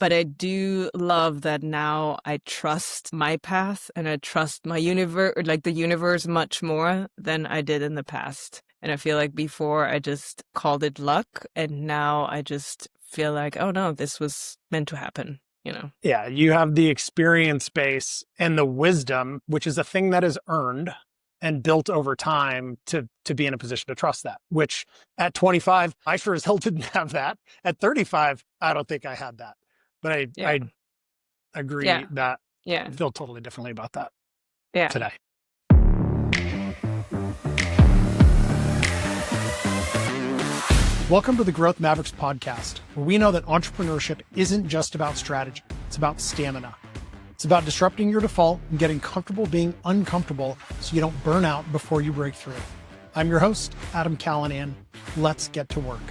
But I do love that now I trust my path and I trust my universe, like the universe, much more than I did in the past. And I feel like before I just called it luck, and now I just feel like, oh no, this was meant to happen, you know? Yeah, you have the experience base and the wisdom, which is a thing that is earned and built over time to be in a position to trust that, which at 25, I sure as hell didn't have that. At 35, I don't think I had that. But Yeah. I agree Yeah. that Yeah. I feel totally differently about that Yeah. today. Welcome to the Growth Mavericks podcast, where we know that entrepreneurship isn't just about strategy. It's about stamina. It's about disrupting your default and getting comfortable being uncomfortable so you don't burn out before you break through. I'm your host, Adam Callinan. Let's get to work.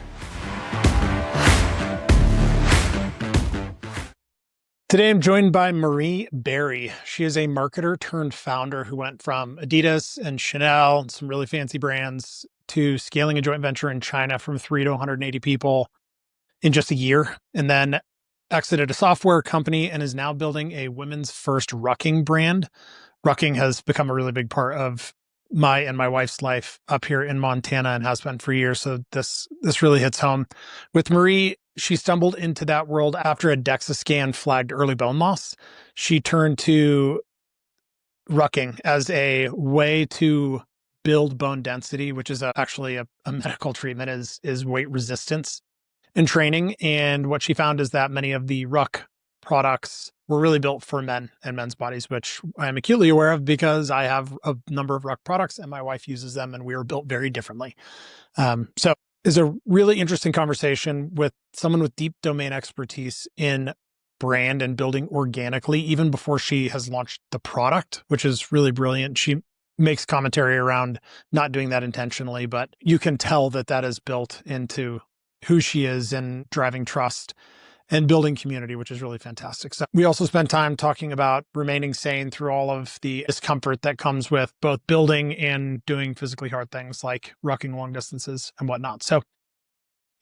Today, I'm joined by Marie Berry. She is a marketer turned founder who went from Adidas and Chanel and some really fancy brands to scaling a joint venture in China from 3 to 180 people in just a year, and then exited a software company and is now building a women's first rucking brand. Rucking has become a really big part of my and my wife's life up here in Montana and has been for years. So this really hits home. With Marie, she stumbled into that world after a DEXA scan flagged early bone loss. She turned to rucking as a way to build bone density, which is actually a medical treatment, is weight resistance and training. And what she found is that many of the ruck products were really built for men and men's bodies, which I'm acutely aware of because I have a number of ruck products and my wife uses them and we are built very differently. So it's a really interesting conversation with someone with deep domain expertise in brand and building organically, even before she has launched the product, which is really brilliant. She makes commentary around not doing that intentionally, but you can tell that that is built into who she is and driving trust and building community, which is really fantastic. So we also spend time talking about remaining sane through all of the discomfort that comes with both building and doing physically hard things like rucking long distances and whatnot. So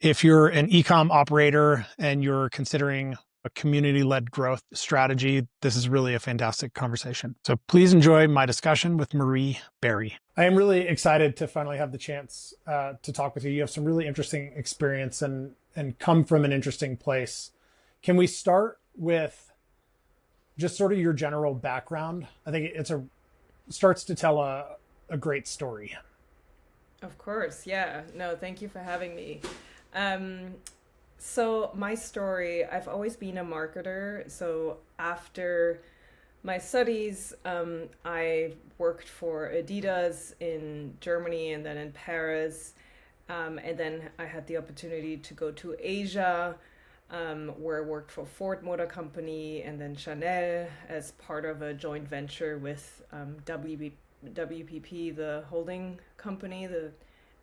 if you're an e-com operator and you're considering a community-led growth strategy, this is really a fantastic conversation. So please enjoy my discussion with Marie Berry. I am really excited to finally have the chance to talk with you. You have some really interesting experience and come from an interesting place. Can we start with just sort of your general background? I think starts to tell a great story. Of course. Yeah. No, thank you for having me. So my story, I've always been a marketer. So after my studies, I worked for Adidas in Germany and then in Paris. And then I had the opportunity to go to Asia, where I worked for Ford Motor Company and then Chanel as part of a joint venture with WPP, the holding company, the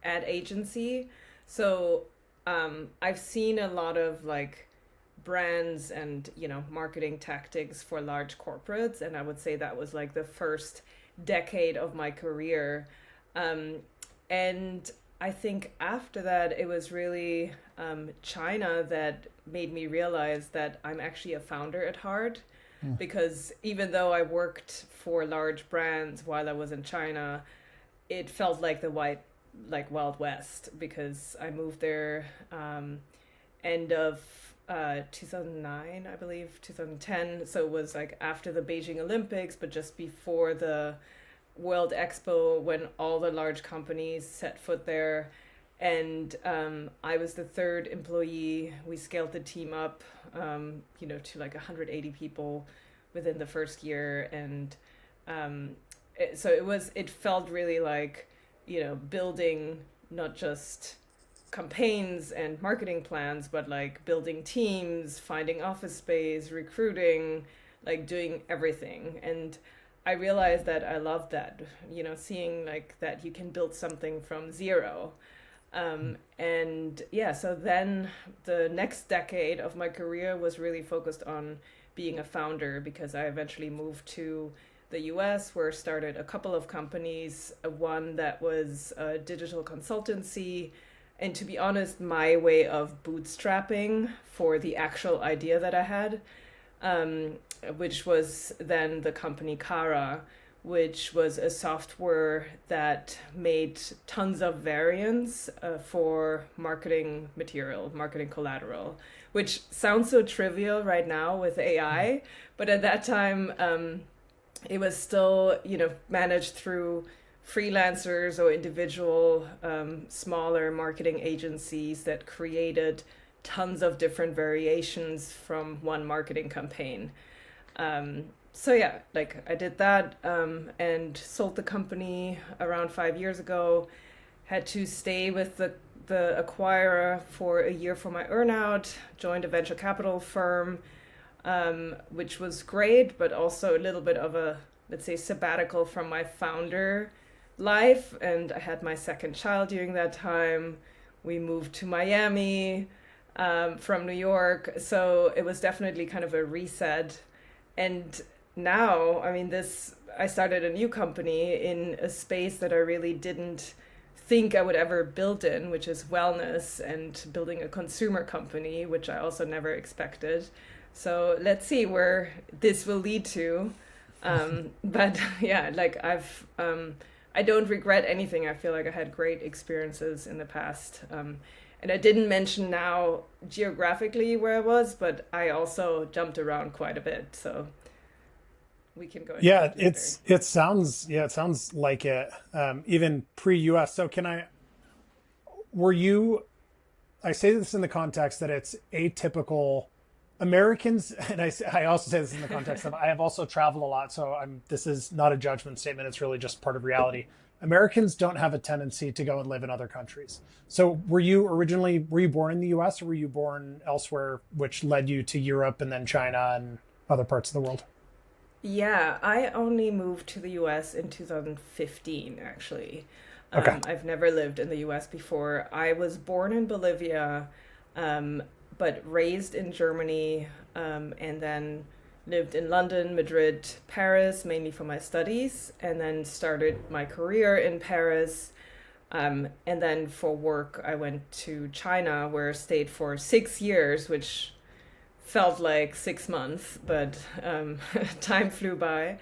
ad agency. So I've seen a lot of like brands and marketing tactics for large corporates, and I would say that was like the first decade of my career. And I think after that it was really China that made me realize that I'm actually a founder at heart. Because even though I worked for large brands while I was in China, it felt like the Wild West, because I moved there end of 2009, I believe, 2010. So it was like after the Beijing Olympics, but just before the World Expo, when all the large companies set foot there. And I was the third employee. We scaled the team up, to like 180 people within the first year. And it felt really like, building not just campaigns and marketing plans, but like building teams, finding office space, recruiting, like doing everything. And I realized that I loved that, seeing like that you can build something from zero. So then the next decade of my career was really focused on being a founder, because I eventually moved to the US, where I started a couple of companies, one that was a digital consultancy, and to be honest, my way of bootstrapping for the actual idea that I had, um, which was then the company Kara, which was a software that made tons of variants for marketing material, marketing collateral, which sounds so trivial right now with AI, but at that time, it was still, managed through freelancers or individual smaller marketing agencies that created tons of different variations from one marketing campaign. So yeah, like I did that and sold the company around 5 years ago. Had to stay with the acquirer for a year for my earnout. Joined a venture capital firm, which was great, but also a little bit of a, let's say, sabbatical from my founder life. And I had my second child during that time. We moved to Miami from New York, so it was definitely kind of a reset. And now, I mean, I started a new company in a space that I really didn't think I would ever build in, which is wellness and building a consumer company, which I also never expected. So let's see where this will lead to. But yeah, like I don't regret anything. I feel like I had great experiences in the past. And I didn't mention now geographically where I was, but I also jumped around quite a bit. So we can go into Yeah, that later. it sounds like it. Even pre-US. So were you, I say this in the context that it's atypical Americans, and I also say this in the context of I have also traveled a lot, so this is not a judgment statement, it's really just part of reality. Americans don't have a tendency to go and live in other countries. So were you born in the US, or were you born elsewhere, which led you to Europe and then China and other parts of the world? Yeah, I only moved to the US in 2015, actually. Okay. I've never lived in the US before. I was born in Bolivia, um, but raised in Germany, and then lived in London, Madrid, Paris, mainly for my studies, and then started my career in Paris. And then for work, I went to China, where I stayed for 6 years, which felt like 6 months, but time flew by.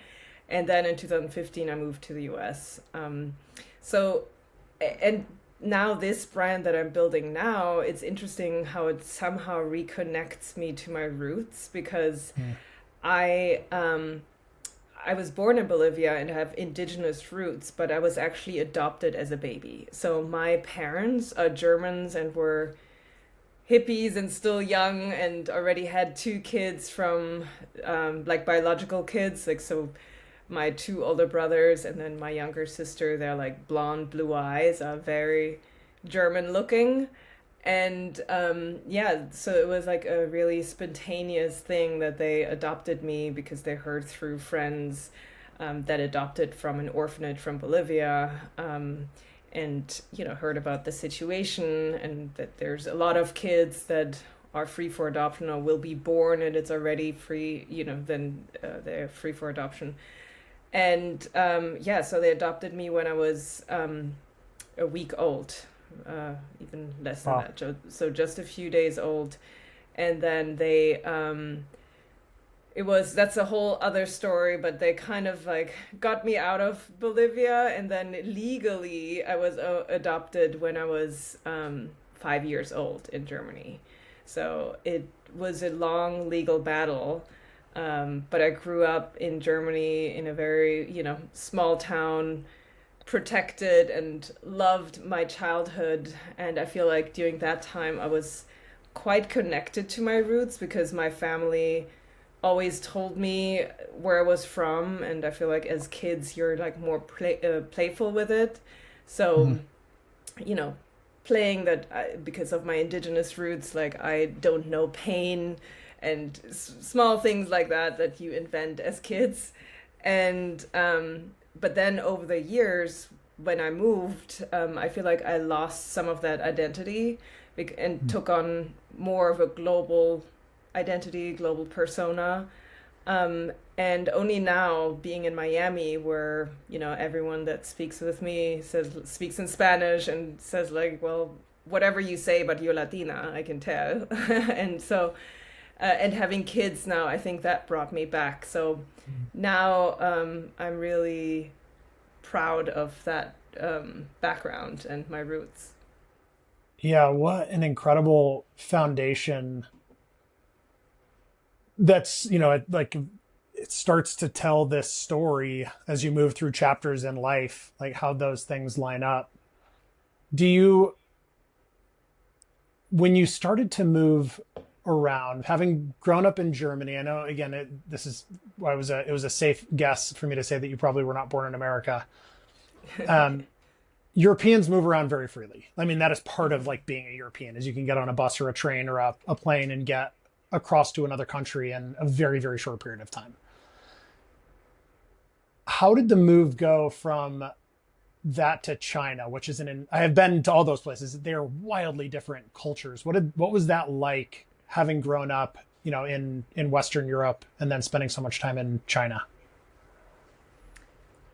And then in 2015, I moved to the US. So, and now this brand that I'm building now, it's interesting how it somehow reconnects me to my roots, because Mm. I I was born in Bolivia and have indigenous roots, but I was actually adopted as a baby. So my parents are Germans and were hippies and still young and already had two kids from like biological kids. Like, so my two older brothers and then my younger sister, they're like blonde, blue eyes, are very German looking. And yeah, so it was like a really spontaneous thing that they adopted me because they heard through friends that adopted from an orphanage from Bolivia, and heard about the situation and that there's a lot of kids that are free for adoption or will be born and it's already free, then they're free for adoption. And yeah, so they adopted me when I was a week old, even less than Wow. that. So just a few days old. And then they, that's a whole other story, but they kind of like got me out of Bolivia. And then legally, I was adopted when I was 5 years old in Germany. So it was a long legal battle. But I grew up in Germany in a very, small town, protected, and loved my childhood. And I feel like during that time I was quite connected to my roots because my family always told me where I was from. And I feel like as kids, you're like more playful with it. So, Mhm. you know, playing that because of my indigenous roots, like I don't know pain and small things like that you invent as kids. And but then over the years, when I moved, I feel like I lost some of that identity and took on more of a global identity, global persona. And only now, being in Miami, where everyone that speaks with me speaks in Spanish and says like, well, whatever you say, but you're Latina, I can tell. And so, and having kids now, I think that brought me back. So now I'm really proud of that background and my roots. Yeah, what an incredible foundation. That's, like it starts to tell this story as you move through chapters in life, like how those things line up. Do you, when you started to move around, having grown up in Germany, I know again, this is, it was a safe guess for me to say that you probably were not born in America. Um, Europeans move around very freely. I mean, that is part of like being a European, is you can get on a bus or a train or a plane and get across to another country in a very, very short period of time. How did the move go from that to China, which is I have been to all those places. They're wildly different cultures. What was that like, having grown up, in Western Europe and then spending so much time in China?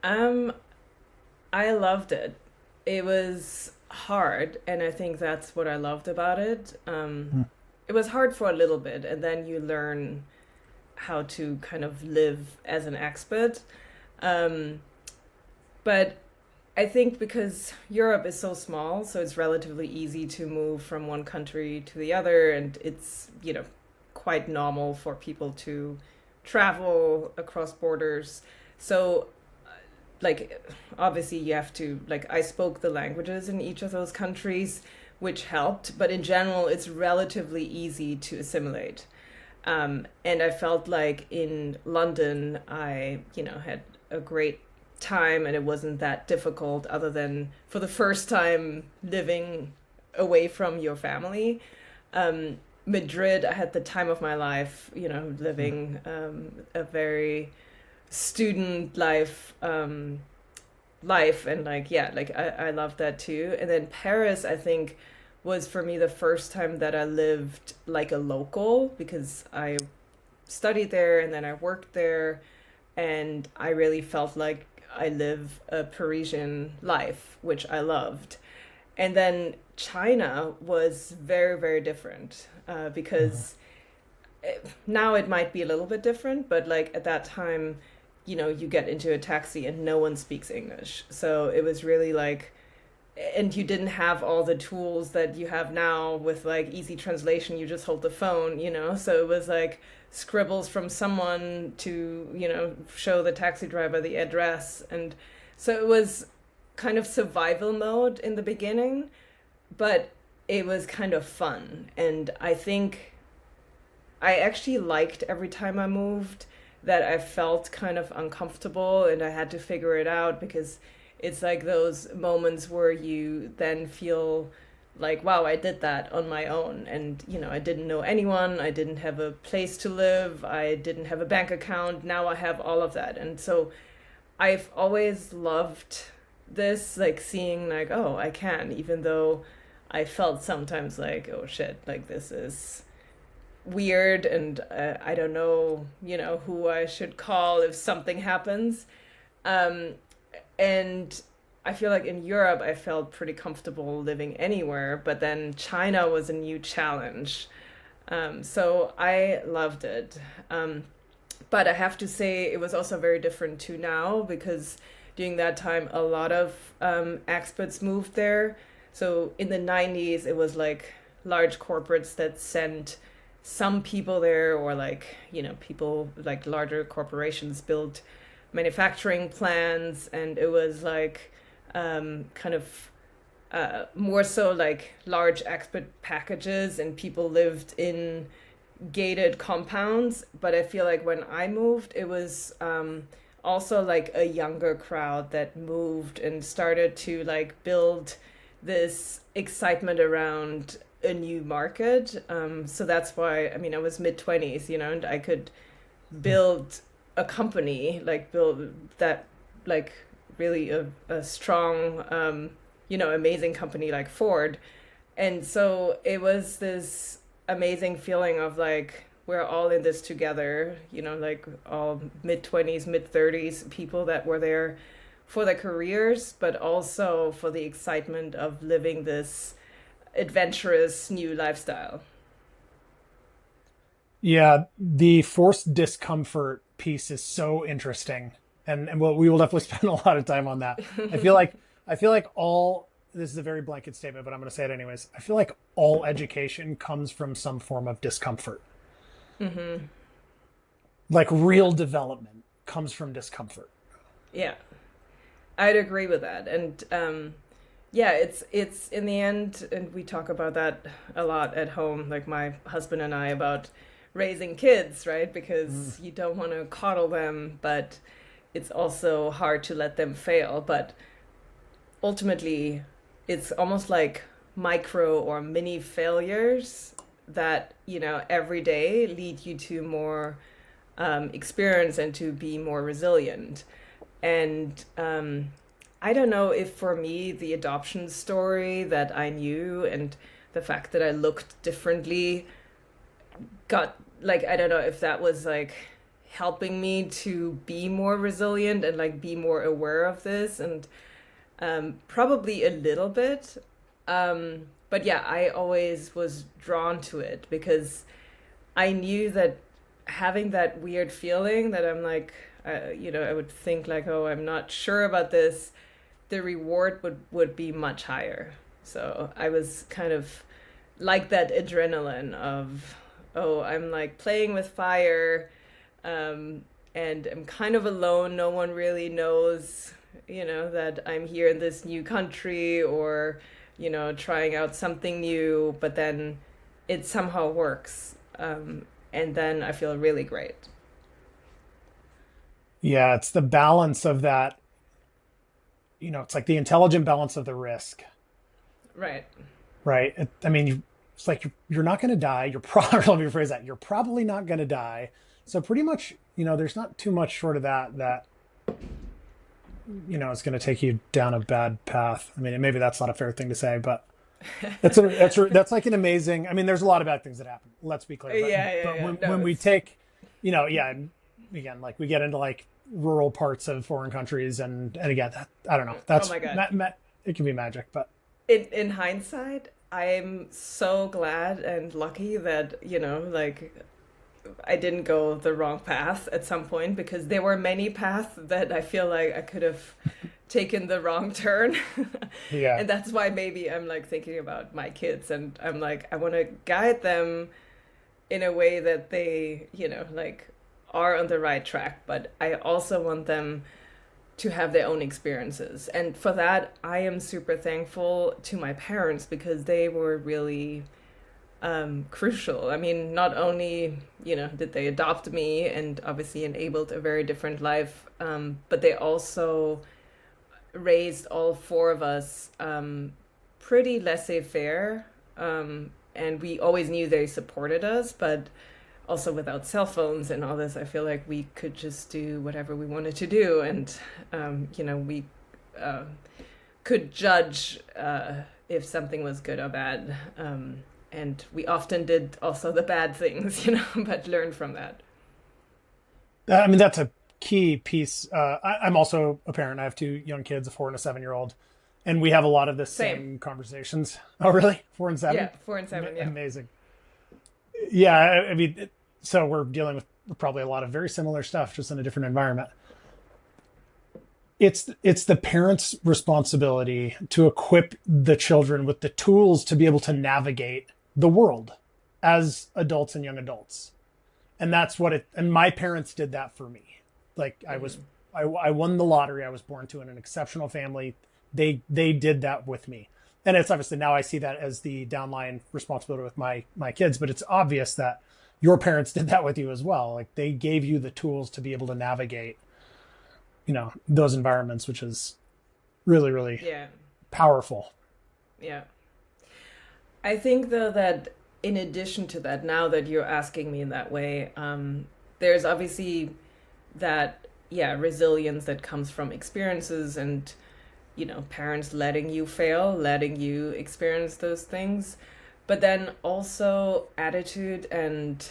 Um, I loved it. It was hard, and I think that's what I loved about it. Hmm. It was hard for a little bit, and then you learn how to kind of live as an expert. Um, but I think because Europe is so small, so it's relatively easy to move from one country to the other, and it's, quite normal for people to travel across borders. So, like, obviously, you have to, like, I spoke the languages in each of those countries, which helped, but in general, it's relatively easy to assimilate. And I felt like in London, I, had a great time and it wasn't that difficult, other than for the first time living away from your family. Madrid, I had the time of my life, living a very student life, and like, yeah, like I love that too. And then Paris, I think, was for me the first time that I lived like a local, because I studied there and then I worked there, and I really felt like I live a Parisian life, which I loved. And then China was very, very different, because now it might be a little bit different, but like at that time, you get into a taxi and no one speaks English. So it was really like, and you didn't have all the tools that you have now with like easy translation. You just hold the phone, so it was like scribbles from someone to, show the taxi driver the address. And so it was kind of survival mode in the beginning, but it was kind of fun. And I think I actually liked every time I moved that I felt kind of uncomfortable and I had to figure it out, because it's like those moments where you then feel like, wow, I did that on my own. And, I didn't know anyone. I didn't have a place to live. I didn't have a bank account. Now I have all of that. And so I've always loved this, like seeing like, oh, I can, even though I felt sometimes like, oh shit, like this is weird, and I don't know, who I should call if something happens. Um, and I feel like in Europe, I felt pretty comfortable living anywhere, but then China was a new challenge. So I loved it. But I have to say, it was also very different to now, because during that time, a lot of experts moved there. So in the 90s, it was like large corporates that sent some people there, or like, people like larger corporations built manufacturing plants, and it was like kind of more so like large expert packages, and people lived in gated compounds. But I feel like when I moved, it was also like a younger crowd that moved and started to like build this excitement around a new market. So that's why, I mean, I was mid 20s, and I could build a company, like build that, like really a strong, amazing company like Ford. And so it was this amazing feeling of like, we're all in this together, like all mid 20s, mid 30s people that were there for their careers, but also for the excitement of living this adventurous new lifestyle. Yeah, the forced discomfort piece is so interesting, and we will definitely spend a lot of time on that. I feel like all this is a very blanket statement, but I'm going to say it anyways. I feel like all education comes from some form of discomfort. Mm-hmm. Like real development comes from discomfort. Yeah, I'd agree with that. And yeah, it's in the end, and we talk about that a lot at home, like my husband and I, about raising kids, right? Because you don't want to coddle them, but it's also hard to let them fail. But ultimately, it's almost like micro or mini failures that, every day lead you to more experience and to be more resilient. And I don't know if for me, the adoption story that I knew and the fact that I looked differently got, like, I don't know if that was like helping me to be more resilient and like be more aware of this, and probably a little bit. But yeah, I always was drawn to it because I knew that having that weird feeling that I'm like, I would think like, oh, I'm not sure about this, the reward would be much higher. So I was kind of like that adrenaline of, oh, I'm like playing with fire, and I'm kind of alone. No one really knows, that I'm here in this new country or, trying out something new, but then it somehow works. And then I feel really great. Yeah, it's the balance of that. It's like the intelligent balance of the risk, Right. right? I mean, it's like you're not going to die. You're probably, let me rephrase that. You're probably not going to die. So pretty much, there's not too much short of that, it's going to take you down a bad path. I mean, and maybe that's not a fair thing to say, but that's like an amazing. I mean, there's a lot of bad things that happen. Let's be clear. But, Yeah, but yeah. No, when we take, yeah, and again, like we get into like rural parts of foreign countries, and again, I don't know. Oh That's my God. it can be magic, but In hindsight, I'm so glad and lucky that, like I didn't go the wrong path at some point, because there were many paths that I feel like I could have taken the wrong turn. yeah, And that's why maybe I'm like thinking about my kids, and I'm like, I want to guide them in a way that they, like are on the right track, but I also want them to have their own experiences. And for that, I am super thankful to my parents because they were really crucial. I mean, not only, did they adopt me and obviously enabled a very different life, but they also raised all four of us pretty laissez-faire. And we always knew they supported us, but also without cell phones and all this, I feel like we could just do whatever we wanted to do. And, we could judge if something was good or bad. And we often did also the bad things, but learned from that. I mean that's a key piece. I'm also a parent. I have two young kids, a 4 and a 7-year-old, and we have a lot of the same conversations. Oh, really? 4 and 7? Yeah, 4 and 7. Yeah, amazing. Yeah, I mean, so we're dealing with probably a lot of very similar stuff, just in a different environment. It's the parents' responsibility to equip the children with the tools to be able to navigate the world as adults and young adults. And that's what and my parents did that for me. Like I won the lottery. I was born to in an exceptional family. They did that with me. And it's obviously now I see that as the downline responsibility with my kids, but it's obvious that your parents did that with you as well. Like they gave you the tools to be able to navigate, those environments, which is really, really powerful. Yeah. I think though that in addition to that, now that you're asking me in that way, there's obviously that, resilience that comes from experiences and, parents letting you fail, letting you experience those things, but then also attitude and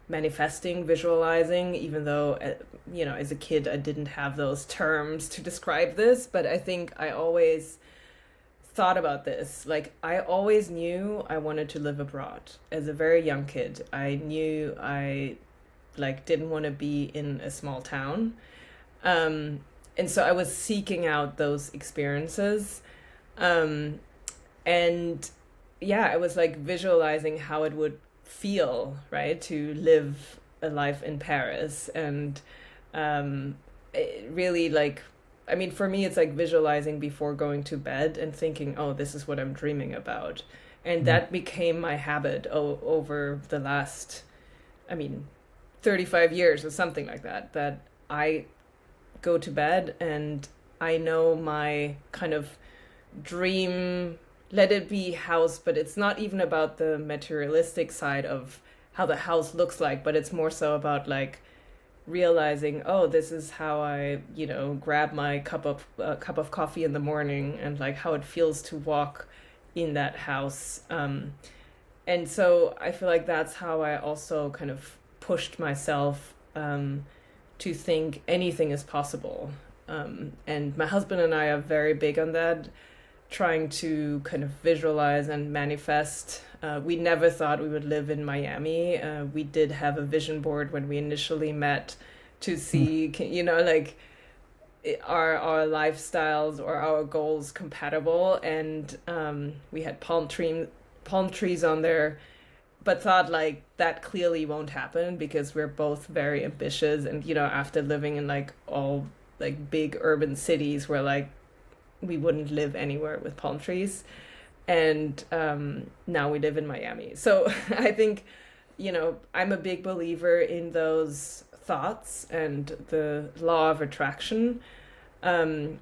manifesting, visualizing, even though, as a kid, I didn't have those terms to describe this, but I think I always thought about this. Like, I always knew I wanted to live abroad as a very young kid. I knew I like didn't want to be in a small town. Um, and so I was seeking out those experiences. Um, and yeah, I was like visualizing how it would feel, right, to live a life in Paris. And it really like, I mean, for me, it's like visualizing before going to bed and thinking, oh, this is what I'm dreaming about. And Mm. that became my habit over the last, I mean, 35 years or something like that, that I go to bed and I know my kind of dream, let it be house, but it's not even about the materialistic side of how the house looks like, but it's more so about like realizing, oh, this is how I, grab my cup of coffee in the morning, and like how it feels to walk in that house. And so I feel like that's how I also kind of pushed myself to think anything is possible. And my husband and I are very big on that, trying to kind of visualize and manifest. We never thought we would live in Miami. We did have a vision board when we initially met to see, like our lifestyles or our goals compatible. And we had palm trees on there, but thought like that clearly won't happen because we're both very ambitious. And, after living in like all like big urban cities where like we wouldn't live anywhere with palm trees. And now we live in Miami. So I think, I'm a big believer in those thoughts and the law of attraction. And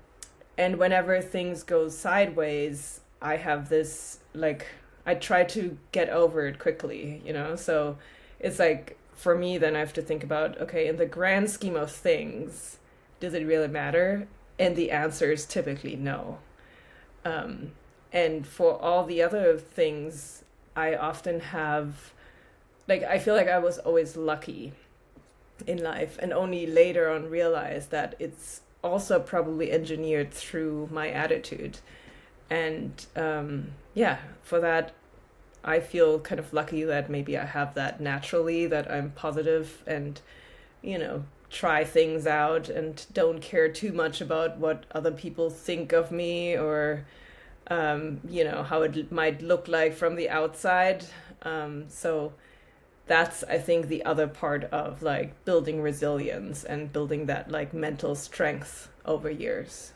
whenever things go sideways, I have this, like, I try to get over it quickly, So it's like, for me, then I have to think about, okay, in the grand scheme of things, does it really matter? And the answer is typically no. And for all the other things, I often have, like, I feel like I was always lucky in life, and only later on realized that it's also probably engineered through my attitude. And yeah, for that, I feel kind of lucky that maybe I have that naturally, that I'm positive and, try things out and don't care too much about what other people think of me, or how it might look like from the outside. So that's, I think, the other part of like building resilience and building that like mental strength over years.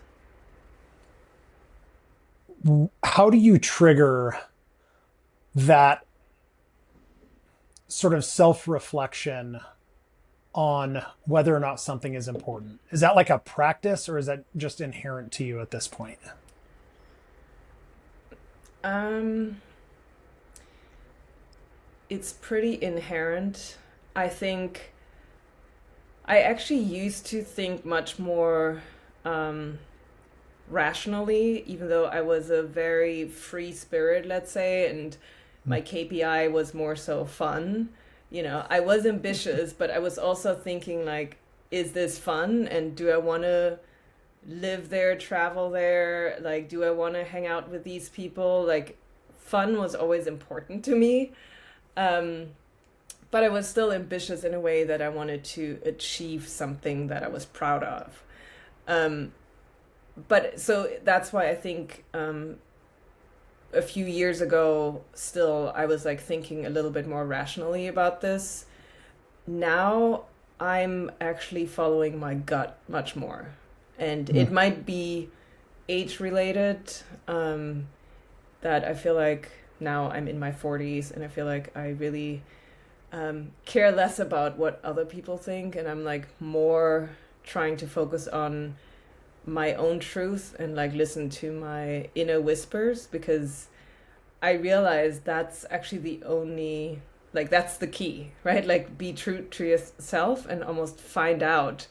How do you trigger that sort of self-reflection on whether or not something is important? Is that like a practice, or is that just inherent to you at this point? Um, it's pretty inherent. I think I actually used to think much more um, rationally, even though I was a very free spirit, let's say, and my KPI was more so fun. I was ambitious, but I was also thinking like, is this fun? And do I want to live there, travel there? Like, do I want to hang out with these people? Like, fun was always important to me. Um, but I was still ambitious in a way that I wanted to achieve something that I was proud of. Um, but so that's why I think a few years ago, still, I was like thinking a little bit more rationally about this. Now I'm actually following my gut much more. And it might be age related, that I feel like now I'm in my 40s and I feel like I really care less about what other people think. And I'm like more trying to focus on my own truth and like listen to my inner whispers, because I realize that's actually the only, like, that's the key, right? Like, be true to yourself and almost find out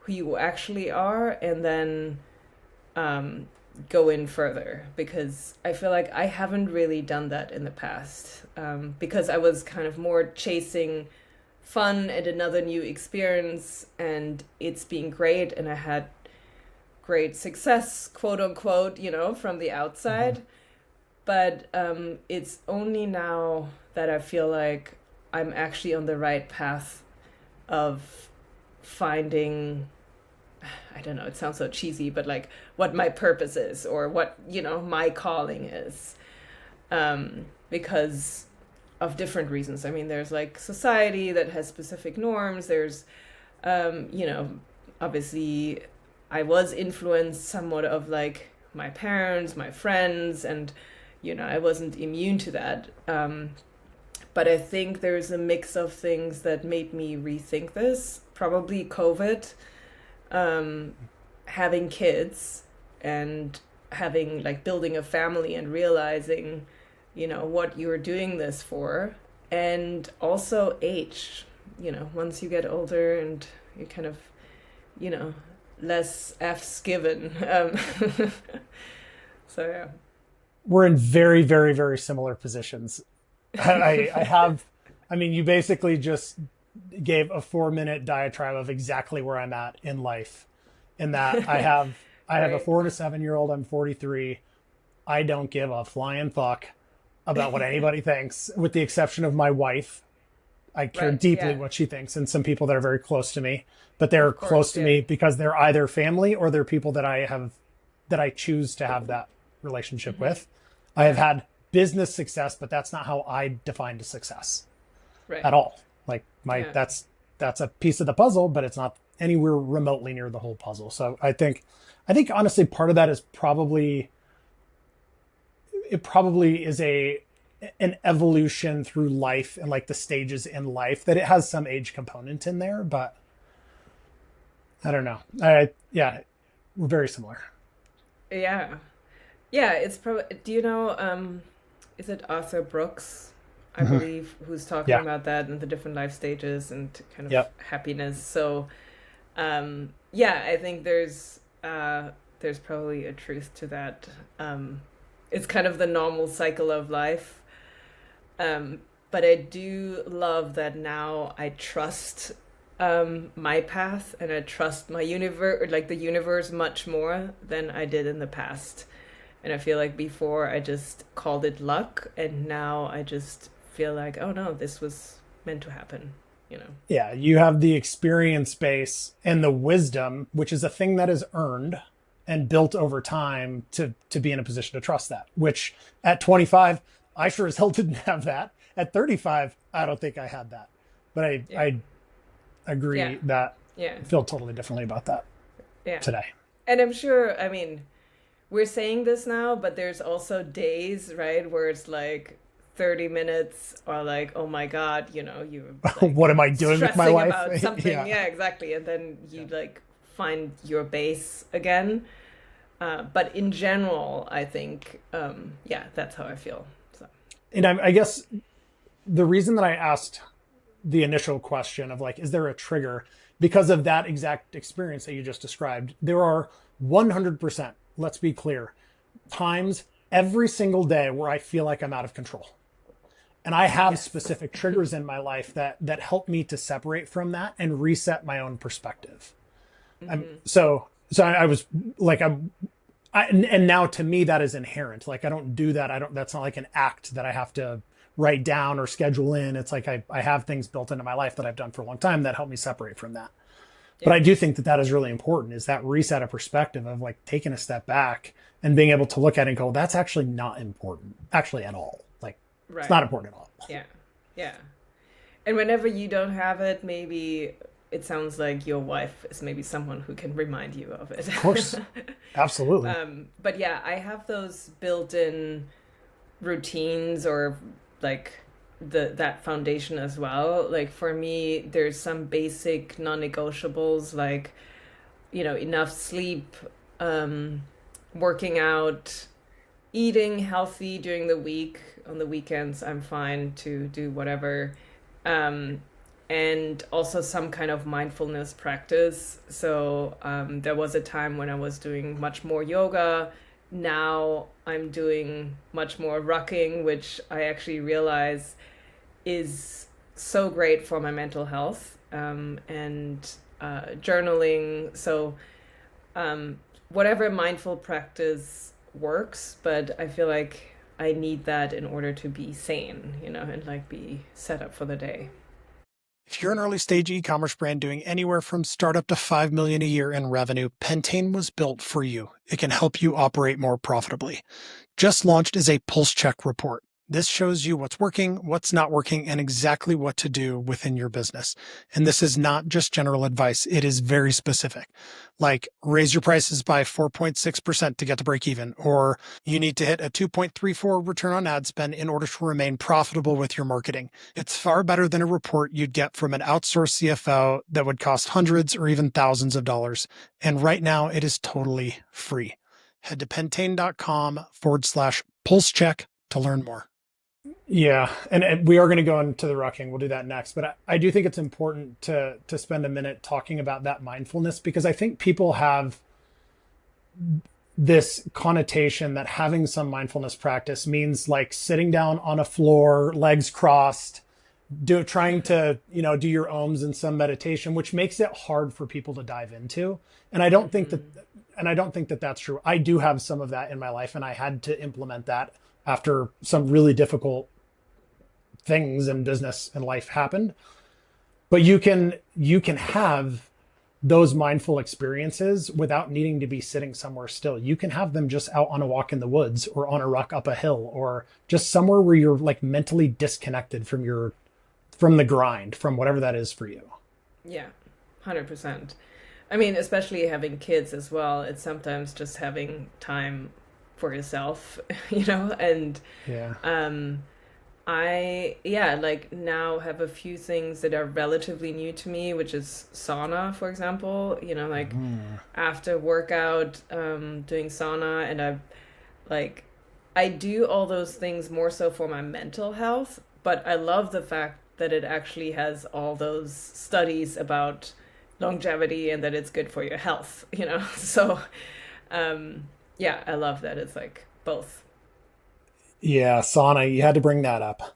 who you actually are, and then go in further, because I feel like I haven't really done that in the past, because I was kind of more chasing fun and another new experience, and it's been great, and I had great success, quote unquote, from the outside. But it's only now that I feel like I'm actually on the right path of finding, I don't know, it sounds so cheesy, but like what my purpose is, or what, my calling is. Because of different reasons. I mean, there's like society that has specific norms. There's, obviously I was influenced somewhat of like my parents, my friends, and, I wasn't immune to that. But I think there's a mix of things that made me rethink this. Probably COVID, having kids and having like building a family and realizing, what you're doing this for. And also age, once you get older and you kind of, less F's given. So, yeah. We're in very, very, very similar positions. You basically just gave a 4-minute diatribe of exactly where I'm at in life. In that I have a 4 and a 7-year-old. I'm 43. I don't give a flying fuck about what anybody thinks, with the exception of my wife. I care deeply what she thinks, and some people that are very close to me, but they're close to me because they're either family or they're people that I choose to have that relationship with. I have had business success, but that's not how I defined success at all. Like that's a piece of the puzzle, but it's not anywhere remotely near the whole puzzle. So I think honestly, part of that is probably is an evolution through life and like the stages in life, that it has some age component in there, but I don't know. We're very similar. Yeah. Yeah, it's probably, do you know, is it Arthur Brooks, I believe, who's talking about that and the different life stages and kind of happiness. So, I think there's probably a truth to that. It's kind of the normal cycle of life. But I do love that now I trust my path, and I trust my universe, like the universe, much more than I did in the past. And I feel like before I just called it luck, and now I just feel like, oh no, this was meant to happen, Yeah, you have the experience base and the wisdom, which is a thing that is earned and built over time to be in a position to trust that, which at 25, I sure as hell didn't have that. At 35, I don't think I had that. But I agree that I feel totally differently about that today. And I'm sure, I mean, we're saying this now, but there's also days, right, where it's like 30 minutes or like, oh my God, you're like, what am I doing with my life? About something. Yeah, exactly. And then you like find your base again. But in general, I think, that's how I feel. So. And I guess the reason that I asked the initial question of like, is there a trigger? Because of that exact experience that you just described, there are 100%, let's be clear, times every single day where I feel like I'm out of control. And I have specific triggers in my life that help me to separate from that and reset my own perspective. So I was like, and now to me that is inherent. Like I don't do that. That's not like an act that I have to write down or schedule in. It's like I have things built into my life that I've done for a long time that help me separate from that. But I do think that is really important, is that reset of perspective of like taking a step back and being able to look at it and go, that's actually not important actually at all. Like it's not important at all. Yeah. Yeah. And whenever you don't have it, maybe it sounds like your wife is maybe someone who can remind you of it. Of course. Absolutely. But yeah, I have those built-in routines, or like that foundation as well. Like for me, there's some basic non-negotiables, like, enough sleep, working out, eating healthy during the week. On the weekends, I'm fine to do whatever. And also some kind of mindfulness practice. So there was a time when I was doing much more yoga. Now I'm doing much more rucking, which I actually realize is so great for my mental health, and journaling. So whatever mindful practice works, but I feel like I need that in order to be sane, and like be set up for the day. If you're an early stage e-commerce brand doing anywhere from startup to 5 million a year in revenue, Pentane was built for you. It can help you operate more profitably. Just launched is a pulse check report. This shows you what's working, what's not working, and exactly what to do within your business. And this is not just general advice. It is very specific. Like raise your prices by 4.6% to get to break even, or you need to hit a 2.34 return on ad spend in order to remain profitable with your marketing. It's far better than a report you'd get from an outsourced CFO that would cost hundreds or even thousands of dollars. And right now it is totally free. Head to pentane.com/pulse check to learn more. Yeah, and we are going to go into the rucking. We'll do that next. But I do think it's important to spend a minute talking about that mindfulness, because I think people have this connotation that having some mindfulness practice means like sitting down on a floor, legs crossed, trying to, do your ohms and some meditation, which makes it hard for people to dive into. And I don't think that that's true. I do have some of that in my life, and I had to implement that after some really difficult things in business and life happened. But you can have those mindful experiences without needing to be sitting somewhere still. You can have them just out on a walk in the woods, or on a ruck up a hill, or just somewhere where you're like mentally disconnected from the grind, from whatever that is for you. Yeah, 100%. I mean, especially having kids as well, it's sometimes just having time for yourself, and Yeah. like now have a few things that are relatively new to me, which is sauna, for example, like after workout, doing sauna, and I do all those things more so for my mental health, but I love the fact that it actually has all those studies about longevity and that it's good for your health, so yeah, I love that it's like both. Yeah, sauna. You had to bring that up.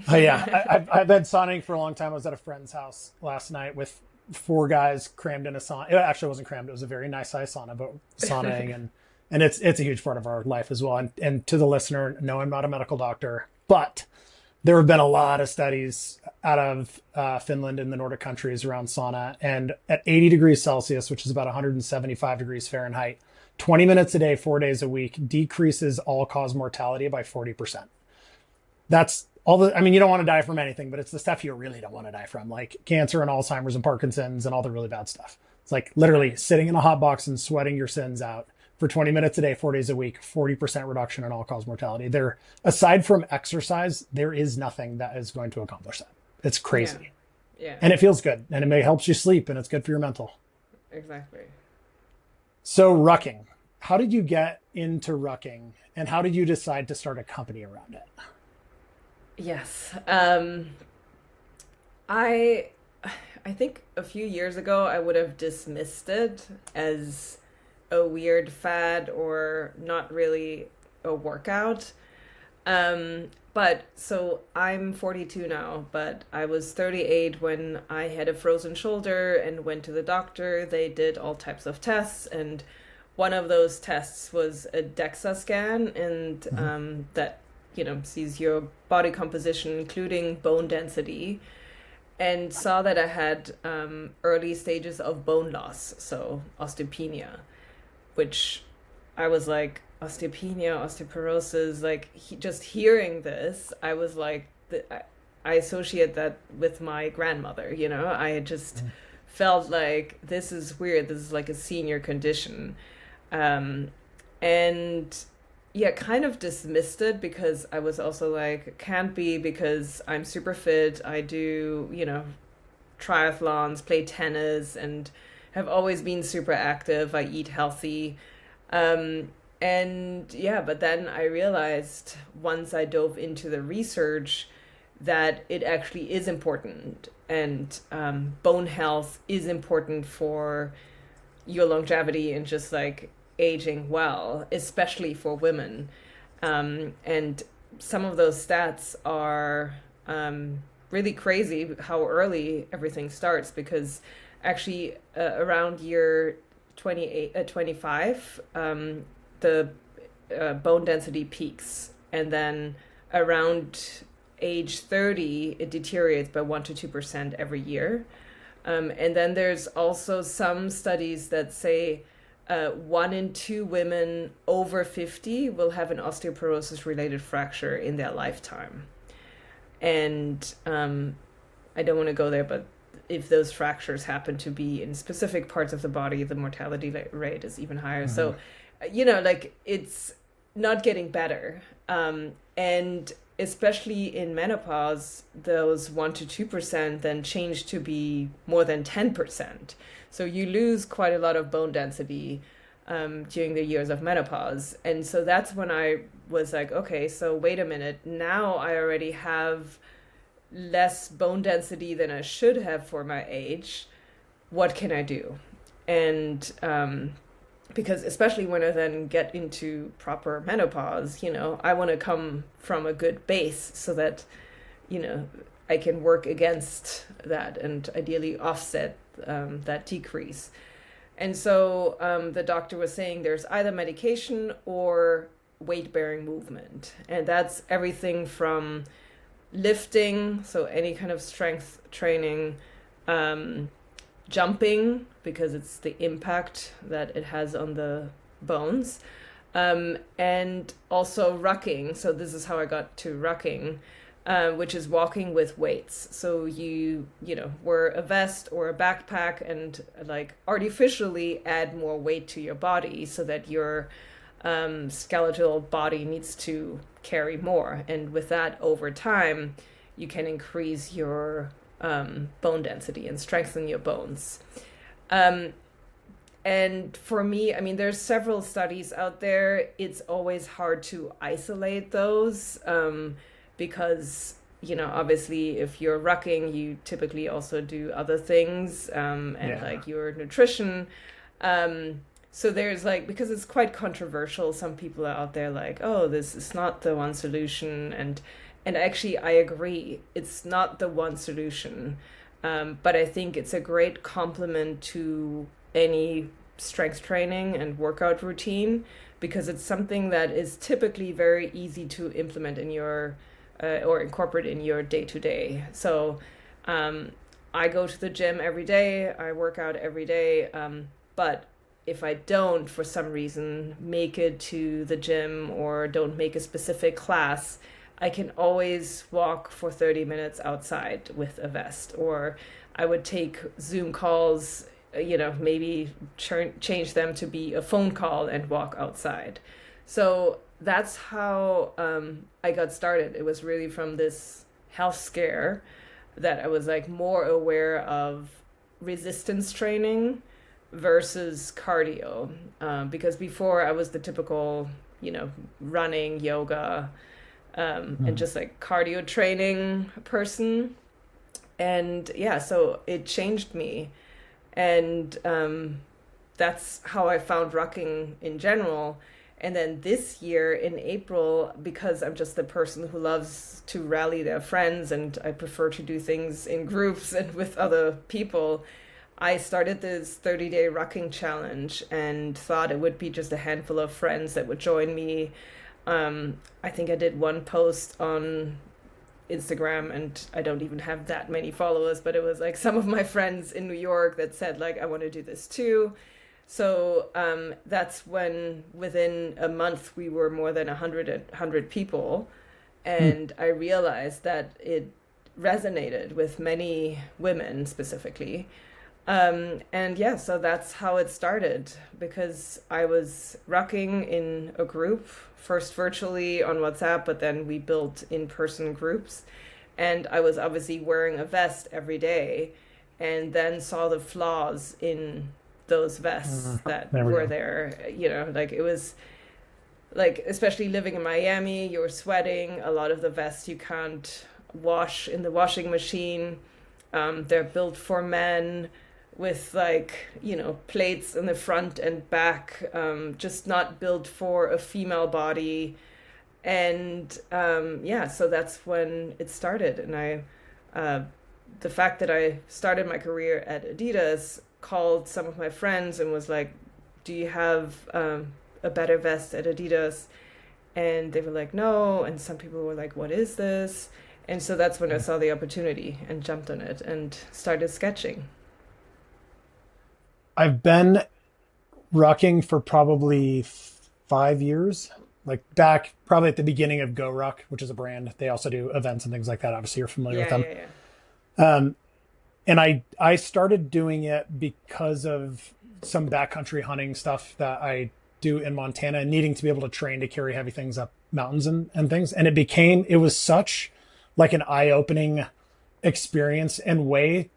Oh yeah, I've been sauning for a long time. I was at a friend's house last night with 4 guys crammed in a sauna. It actually wasn't crammed. It was a very nice size sauna, but saunaing and it's a huge part of our life as well. And to the listener, no, I'm not a medical doctor, but there have been a lot of studies out of Finland and the Nordic countries around sauna. And at 80 degrees Celsius, which is about 175 degrees Fahrenheit, 20 minutes a day, 4 days a week decreases all-cause mortality by 40%. That's you don't want to die from anything, but it's the stuff you really don't want to die from, like cancer and Alzheimer's and Parkinson's and all the really bad stuff. It's like literally sitting in a hot box and sweating your sins out for 20 minutes a day, 4 days a week, 40% reduction in all-cause mortality. Aside from exercise, there is nothing that is going to accomplish that. It's crazy. Yeah. And it feels good, and it helps you sleep, and it's good for your mental. Exactly. So rucking, how did you get into rucking, and how did you decide to start a company around it? Yes. I think a few years ago I would have dismissed it as a weird fad or not really a workout. But so I'm 42 now, but I was 38 when I had a frozen shoulder and went to the doctor. They did all types of tests, and one of those tests was a DEXA scan, and that sees your body composition, including bone density, and saw that I had early stages of bone loss, so osteopenia, which I was like, osteopenia, osteoporosis, like just hearing this, I was like, I associate that with my grandmother, I just felt like this is weird. This is like a senior condition. And yeah, kind of dismissed it because I was also like, can't be, because I'm super fit. I do, triathlons, play tennis, and have always been super active. I eat healthy. And yeah, but then I realized once I dove into the research that it actually is important, and bone health is important for your longevity and just like aging well, especially for women. And some of those stats are really crazy, how early everything starts, because actually around year 25, the bone density peaks, and then around age 30 it deteriorates by 1 to 2% every year. And then there's also some studies that say 1 in 2 women over 50 will have an osteoporosis related fracture in their lifetime. And I don't want to go there, but if those fractures happen to be in specific parts of the body, the mortality rate is even higher. Mm-hmm. So, like, it's not getting better. And especially in menopause, those 1 to 2% then change to be more than 10%. So you lose quite a lot of bone density during the years of menopause. And so that's when I was like, okay, so wait a minute, now I already have less bone density than I should have for my age. What can I do? And because especially when I then get into proper menopause, I want to come from a good base so that, I can work against that and ideally offset that decrease. And so the doctor was saying there's either medication or weight-bearing movement. And that's everything from lifting, so any kind of strength training, jumping, because it's the impact that it has on the bones, and also rucking. So this is how I got to rucking, which is walking with weights. So you wear a vest or a backpack and like artificially add more weight to your body so that your skeletal body needs to carry more. And with that, over time, you can increase your bone density and strengthen your bones. And for me, I mean, there's several studies out there. It's always hard to isolate those because, obviously if you're rucking, you typically also do other things like your nutrition. So there's because it's quite controversial, some people are out there like, oh, this is not the one solution. And actually, I agree, it's not the one solution. But I think it's a great complement to any strength training and workout routine, because it's something that is typically very easy to implement in your or incorporate in your day-to-day. So I go to the gym every day, I work out every day, but if I don't, for some reason, make it to the gym or don't make a specific class, I can always walk for 30 minutes outside with a vest. Or I would take Zoom calls, maybe change them to be a phone call and walk outside. So that's how I got started. It was really from this health scare that I was more aware of resistance training versus cardio, because before I was the typical, running, yoga, and just cardio training person. And so it changed me. And that's how I found rucking in general. And then this year in April, because I'm just the person who loves to rally their friends and I prefer to do things in groups and with other people, I started this 30-day rucking challenge and thought it would be just a handful of friends that would join me. I think I did one post on Instagram and I don't even have that many followers, but it was some of my friends in New York that said I want to do this too. So that's when within a month we were more than 100 people. And I realized that it resonated with many women specifically. So that's how it started, because I was rucking in a group, first virtually on WhatsApp, but then we built in-person groups. And I was obviously wearing a vest every day, and then saw the flaws in those vests that were there. It was especially living in Miami, you're sweating. A lot of the vests you can't wash in the washing machine. They're built for men with plates in the front and back, just not built for a female body. And so that's when it started. And I the fact that I started my career at Adidas, called some of my friends and was like, do you have a better vest at Adidas? And they were like, no. And some people were like, what is this? And so that's when I saw the opportunity and jumped on it and started sketching. I've been rucking for probably 5 years, like back probably at the beginning of Go Ruck, which is a brand. They also do events and things like that. Obviously, you're familiar with Yeah, them. yeah, yeah. And I started doing it because of some backcountry hunting stuff that I do in Montana and needing to be able to train to carry heavy things up mountains and things. And it was such like an eye-opening experience and way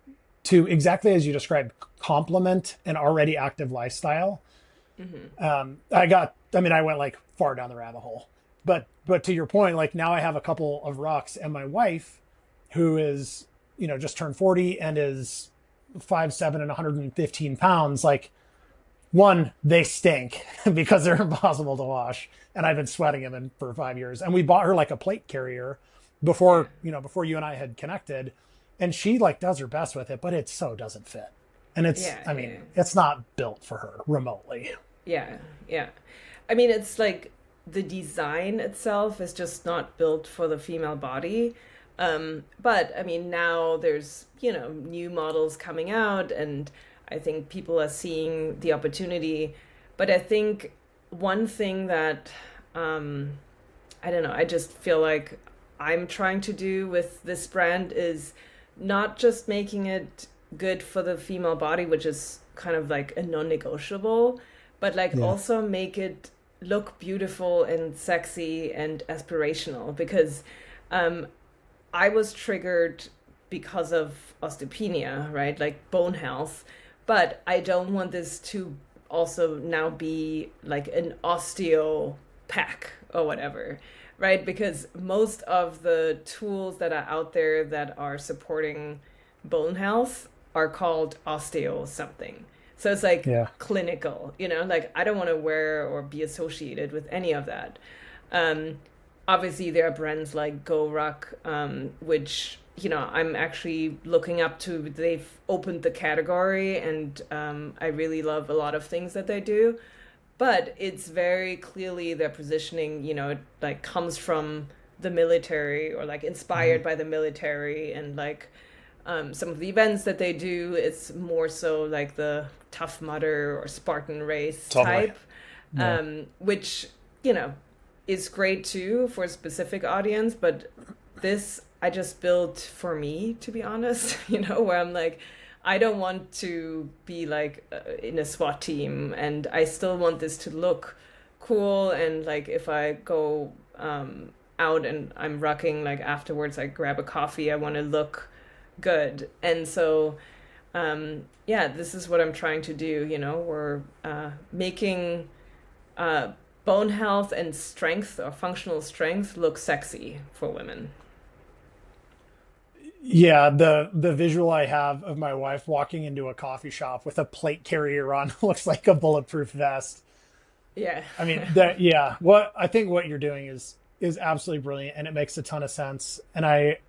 to, exactly as you described, complement an already active lifestyle. I went like far down the rabbit hole, but to your point, like now I have a couple of rucks, and my wife, who is, just turned 40 and is 5'7" and 115 pounds, like, one, they stink because they're impossible to wash, and I've been sweating them in for 5 years. And we bought her like a plate carrier before you and I had connected, and she like does her best with it, but it so doesn't fit. And it's not built for her remotely. Yeah, yeah. I mean, it's like the design itself is just not built for the female body. But I mean, now there's, new models coming out, and I think people are seeing the opportunity. But I think one thing that, I don't know, I just feel like I'm trying to do with this brand is not just making it good for the female body, which is kind of like a non-negotiable, but like also make it look beautiful and sexy and aspirational, because I was triggered because of osteopenia, right? Like bone health, but I don't want this to also now be like an osteo pack or whatever, right? Because most of the tools that are out there that are supporting bone health are called osteo something. So it's like clinical, like I don't want to wear or be associated with any of that. Obviously, there are brands like Go Ruck, which, I'm actually looking up to. They've opened the category, and I really love a lot of things that they do. But it's very clearly their positioning, it like comes from the military or like inspired by the military, and like some of the events that they do, it's more so like the Tough Mudder or Spartan race type, which, is great too for a specific audience. But this I just built for me, to be honest, where I'm like, I don't want to be like in a SWAT team, and I still want this to look cool. And like if I go out and I'm rucking, like afterwards I grab a coffee, I want to look good. And so this is what I'm trying to do. We're making bone health and strength or functional strength look sexy for women. Yeah, the visual I have of my wife walking into a coffee shop with a plate carrier on looks like a bulletproof vest. Yeah. I mean, I think what you're doing is absolutely brilliant, and it makes a ton of sense. And I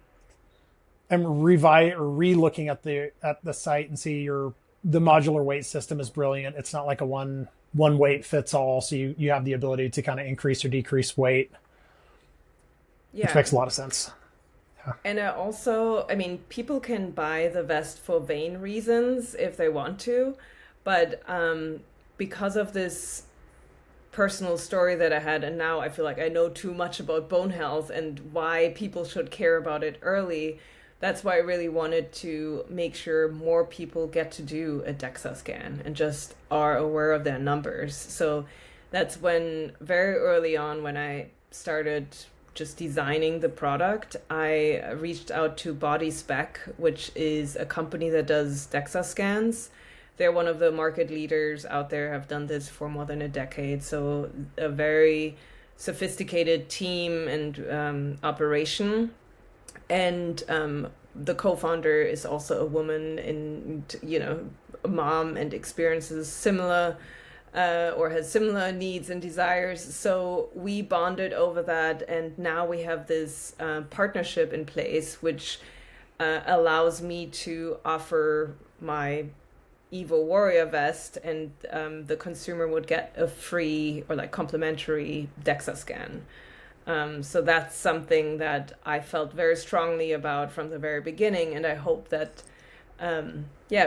am re-looking at the site and see the modular weight system is brilliant. It's not like a one weight fits all, so you have the ability to kind of increase or decrease weight, which makes a lot of sense. And I mean, people can buy the vest for vain reasons if they want to, but because of this personal story that I had, and now I feel like I know too much about bone health and why people should care about it early. That's why I really wanted to make sure more people get to do a DEXA scan and just are aware of their numbers. So that's when, very early on, when I started just designing the product, I reached out to Body Spec, which is a company that does DEXA scans. They're one of the market leaders out there, have done this for more than a decade. So a very sophisticated team and operation. And the co-founder is also a woman, and a mom, and experiences similar or has similar needs and desires. So we bonded over that, and now we have this partnership in place, which allows me to offer my Evowarrior vest, and the consumer would get a free or like complimentary DEXA scan. So that's something that I felt very strongly about from the very beginning, and I hope that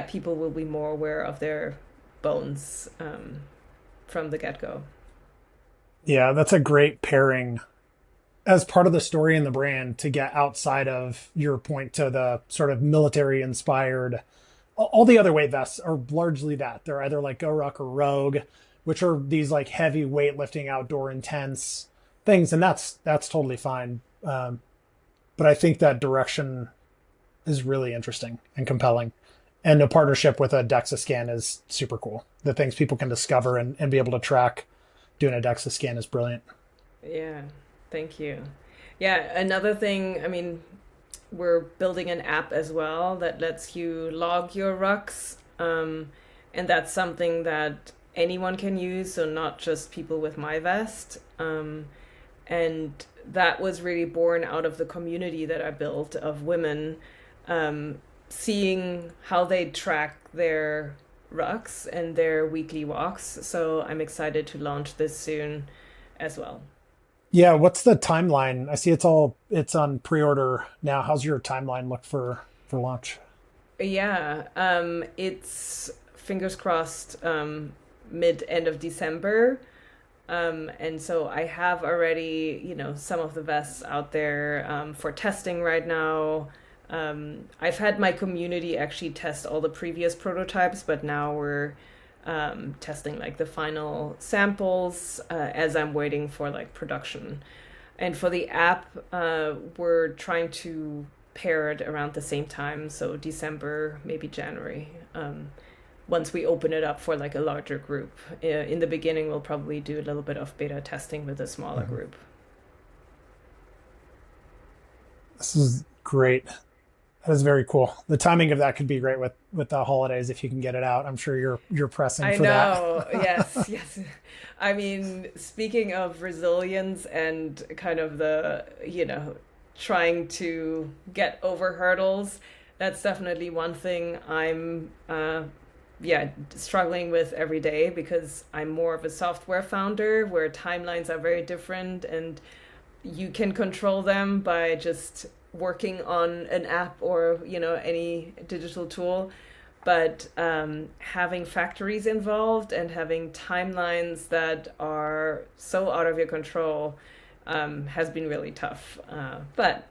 people will be more aware of their bones from the get-go. Yeah, that's a great pairing as part of the story and the brand to get outside of your point to the sort of military inspired. All the other weight vests are largely that. They're either like Go Ruck or Rogue, which are these like heavy weightlifting, outdoor intense things. And that's totally fine. But I think that direction is really interesting and compelling. And a partnership with a DEXA scan is super cool. The things people can discover and be able to track doing a DEXA scan is brilliant. Yeah, thank you. Yeah, another thing, I mean, we're building an app as well that lets you log your rucks. And that's something that anyone can use, so not just people with my vest. And that was really born out of the community that I built of women seeing how they track their rucks and their weekly walks. So I'm excited to launch this soon as well. Yeah, what's the timeline? I see it's on pre-order now. How's your timeline look for launch? Yeah, it's fingers crossed mid-end of December. And so I have already, some of the vests out there for testing right now. I've had my community actually test all the previous prototypes, but now we're testing like the final samples as I'm waiting for like production. And for the app, we're trying to pair it around the same time, so December, maybe January. Once we open it up for like a larger group. In the beginning, we'll probably do a little bit of beta testing with a smaller group. This is great. That is very cool. The timing of that could be great with the holidays if you can get it out. I'm sure you're pressing for that. I know. Yes. I mean, speaking of resilience and kind of the, trying to get over hurdles, that's definitely one thing I'm struggling with every day, because I'm more of a software founder where timelines are very different and you can control them by just working on an app or any digital tool, but having factories involved and having timelines that are so out of your control has been really tough, but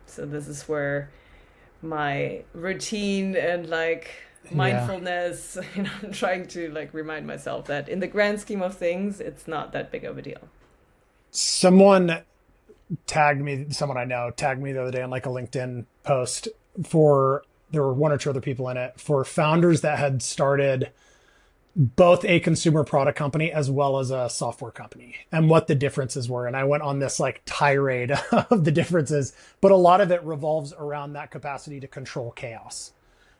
so this is where my routine and like mindfulness, I'm trying to like remind myself that in the grand scheme of things it's not that big of a deal. Someone I know tagged me the other day on like a LinkedIn post there were one or two other people in it, for founders that had started both a consumer product company as well as a software company and what the differences were. And I went on this like tirade of the differences, but a lot of it revolves around that capacity to control chaos.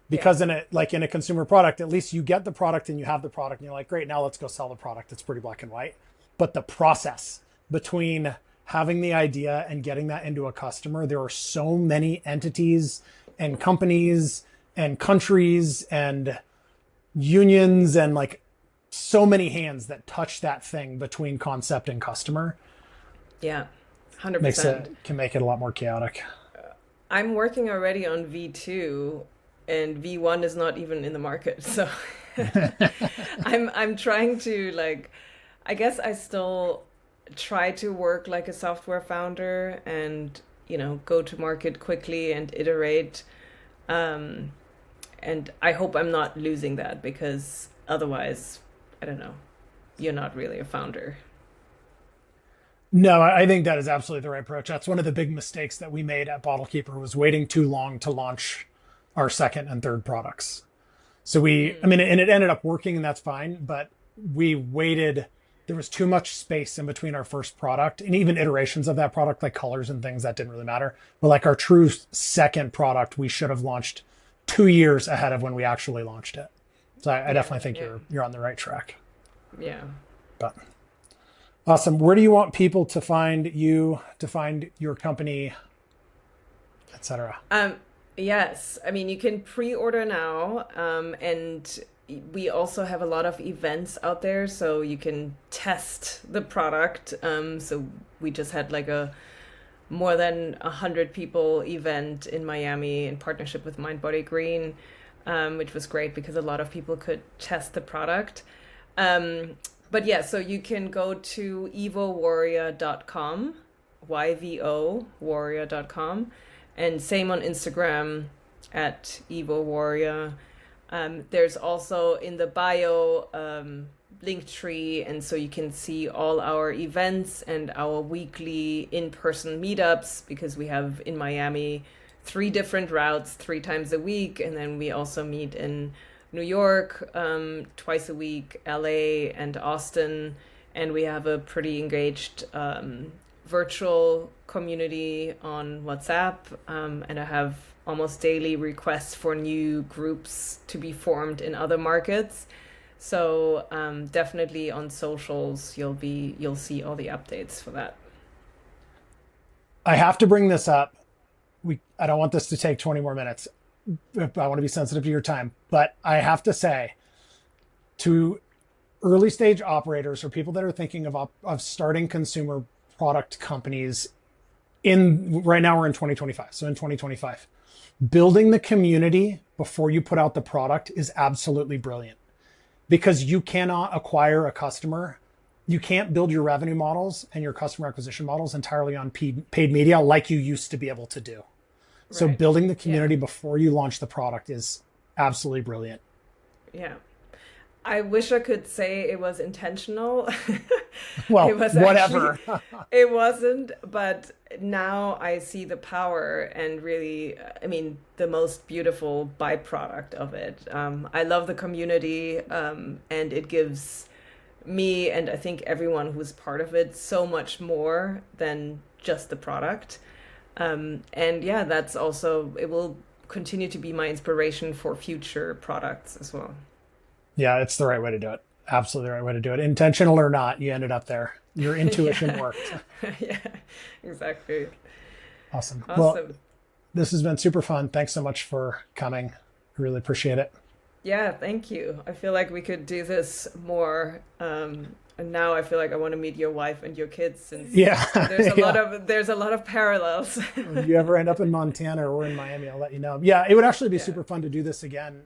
Because in a consumer product, at least you get the product and you have the product and you're like, great, now let's go sell the product. It's pretty black and white. But the process between having the idea and getting that into a customer, there are so many entities and companies and countries and unions and like so many hands that touch that thing between concept and customer. Yeah, 100%. Can make it a lot more chaotic. I'm working already on V2 and V1 is not even in the market. So I'm trying to like, I guess I still try to work like a software founder and, go to market quickly and iterate. And I hope I'm not losing that, because otherwise, I don't know, you're not really a founder. No, I think that is absolutely the right approach. That's one of the big mistakes that we made at BottleKeeper, was waiting too long to launch our second and third products. So and it ended up working and that's fine, but we waited. There was too much space in between our first product and even iterations of that product, like colors and things that didn't really matter. But like our true second product, we should have launched 2 years ahead of when we actually launched it. So I definitely think you're on the right track. Yeah. But awesome. Where do you want people to find you, to find your company, etc.? Yes, I mean, you can pre-order now, and we also have a lot of events out there, so you can test the product. So we just had like a more than 100 people event in Miami in partnership with Mind Body Green, which was great because a lot of people could test the product. But yeah, so you can go to evowarrior.com, YVO warrior.com, and same on Instagram at Evowarrior. There's also in the bio link tree, and so you can see all our events and our weekly in-person meetups, because we have in Miami 3 different routes 3 times a week, and then we also meet in New York twice a week, LA and Austin, and we have a pretty engaged virtual community on WhatsApp, and I have almost daily requests for new groups to be formed in other markets. So definitely on socials, you'll see all the updates for that. I have to bring this up. I don't want this to take 20 more minutes. I want to be sensitive to your time, but I have to say, to early stage operators or people that are thinking of starting consumer product companies right now we're in 2025. So in 2025, building the community before you put out the product is absolutely brilliant, because you cannot acquire a customer. You can't build your revenue models and your customer acquisition models entirely on paid media like you used to be able to do. So Right. building the community Yeah. before you launch the product is absolutely brilliant. Yeah. I wish I could say it was intentional. Well, It was whatever. it wasn't, but now I see the power and really, I mean, the most beautiful byproduct of it. I love the community, and it gives me, and I think everyone who's part of it, so much more than just the product. And yeah, that's also, it will continue to be my inspiration for future products as well. Yeah, it's the right way to do it. Absolutely the right way to do it. Intentional or not, you ended up there. Your intuition Yeah. worked. Yeah, exactly. Awesome. Well, Awesome. this has been super fun. Thanks so much for coming. I really appreciate it. Yeah, thank you. I feel like we could do this more. And now I feel like I want to meet your wife and your kids, since Yeah. Yeah. there's a lot of parallels. If you ever end up in Montana or in Miami, I'll let you know. Yeah, it would actually be Yeah. super fun to do this again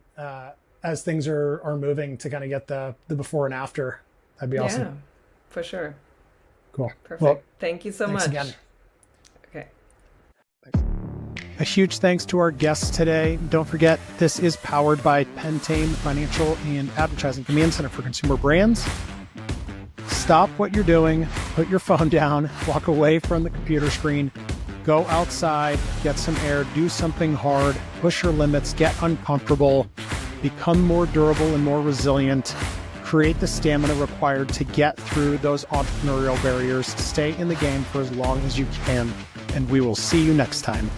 as things are moving, to kind of get the before and after. That'd be Yeah, awesome. for sure. Cool. Perfect. Well, Thank you so thanks much. again. Okay. A huge thanks to our guests today. Don't forget, this is powered by Pentane Financial and Advertising Command Center for Consumer Brands. Stop what you're doing, put your phone down, walk away from the computer screen, go outside, get some air, do something hard, push your limits, get uncomfortable, become more durable and more resilient, create the stamina required to get through those entrepreneurial barriers, stay in the game for as long as you can, and we will see you next time.